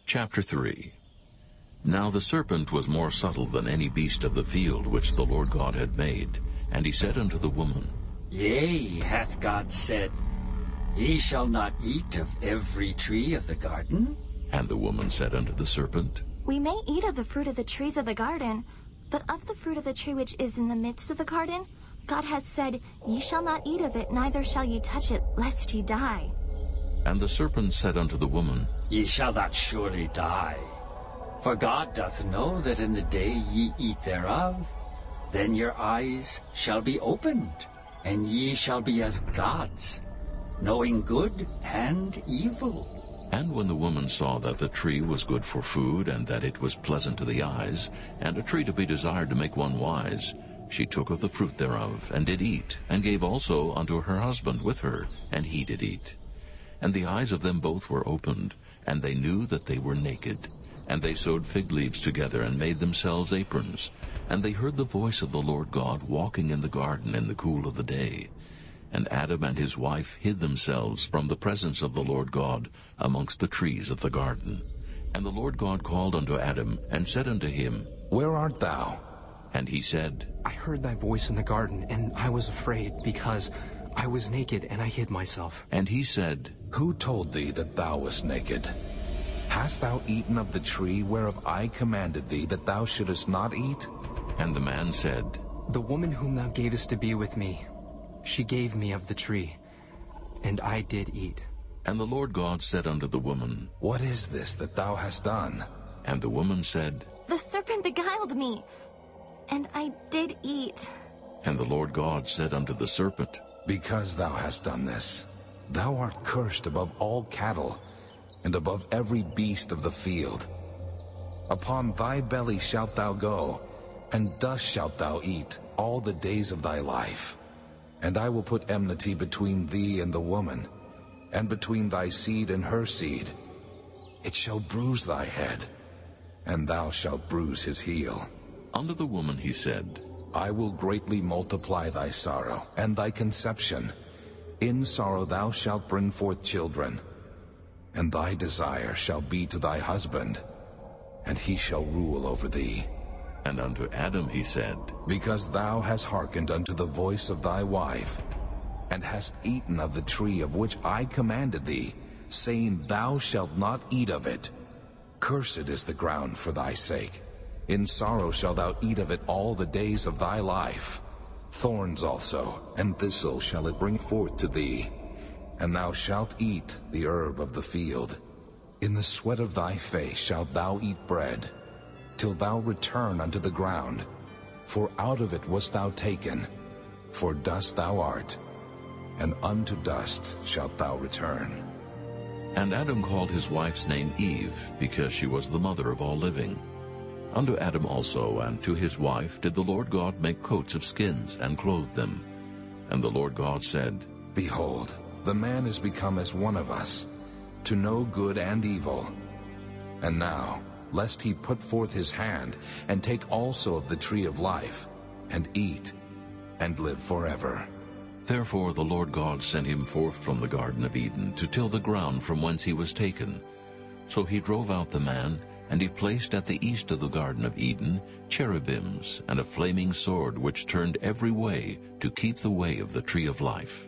Chapter 3. Now the serpent was more subtle than any beast of the field which the Lord God had made. And he said unto the woman, Yea, hath God said, Ye shall not eat of every tree of the garden? And the woman said unto the serpent, We may eat of the fruit of the trees of the garden, but of the fruit of the tree which is in the midst of the garden, God hath said, Ye shall not eat of it, neither shall ye touch it, lest ye die. And the serpent said unto the woman, Ye shall not surely die. For God doth know that in the day ye eat thereof, then your eyes shall be opened, and ye shall be as gods, knowing good and evil. And when the woman saw that the tree was good for food, and that it was pleasant to the eyes, and a tree to be desired to make one wise, she took of the fruit thereof, and did eat, and gave also unto her husband with her, and he did eat. And the eyes of them both were opened, and they knew that they were naked. And they sewed fig leaves together, and made themselves aprons. And they heard the voice of the Lord God walking in the garden in the cool of the day. And Adam and his wife hid themselves from the presence of the Lord God amongst the trees of the garden. And the Lord God called unto Adam, and said unto him, Where art thou? And he said, I heard thy voice in the garden, and I was afraid, because I was naked, and I hid myself. And he said, Who told thee that thou wast naked? Hast thou eaten of the tree whereof I commanded thee that thou shouldest not eat? And the man said, The woman whom thou gavest to be with me, she gave me of the tree, and I did eat. And the Lord God said unto the woman, What is this that thou hast done? And the woman said, The serpent beguiled me, and I did eat. And the Lord God said unto the serpent, Because thou hast done this, thou art cursed above all cattle, and above every beast of the field. Upon thy belly shalt thou go, and dust shalt thou eat all the days of thy life. And I will put enmity between thee and the woman, and between thy seed and her seed. It shall bruise thy head, and thou shalt bruise his heel. Unto the woman he said, I will greatly multiply thy sorrow, and thy conception. In sorrow thou shalt bring forth children. And thy desire shall be to thy husband, and he shall rule over thee. And unto Adam he said, Because thou hast hearkened unto the voice of thy wife, and hast eaten of the tree of which I commanded thee, saying, Thou shalt not eat of it. Cursed is the ground for thy sake. In sorrow shalt thou eat of it all the days of thy life. Thorns also and thistles shall it bring forth to thee. And thou shalt eat the herb of the field. In the sweat of thy face shalt thou eat bread, till thou return unto the ground. For out of it wast thou taken, for dust thou art, and unto dust shalt thou return. And Adam called his wife's name Eve, because she was the mother of all living. Unto Adam also and to his wife did the Lord God make coats of skins, and clothed them. And the Lord God said, Behold, the man is become as one of us, to know good and evil. And now, lest he put forth his hand, and take also of the tree of life, and eat, and live forever. Therefore the Lord God sent him forth from the Garden of Eden, to till the ground from whence he was taken. So he drove out the man, and he placed at the east of the Garden of Eden cherubims, and a flaming sword which turned every way, to keep the way of the tree of life.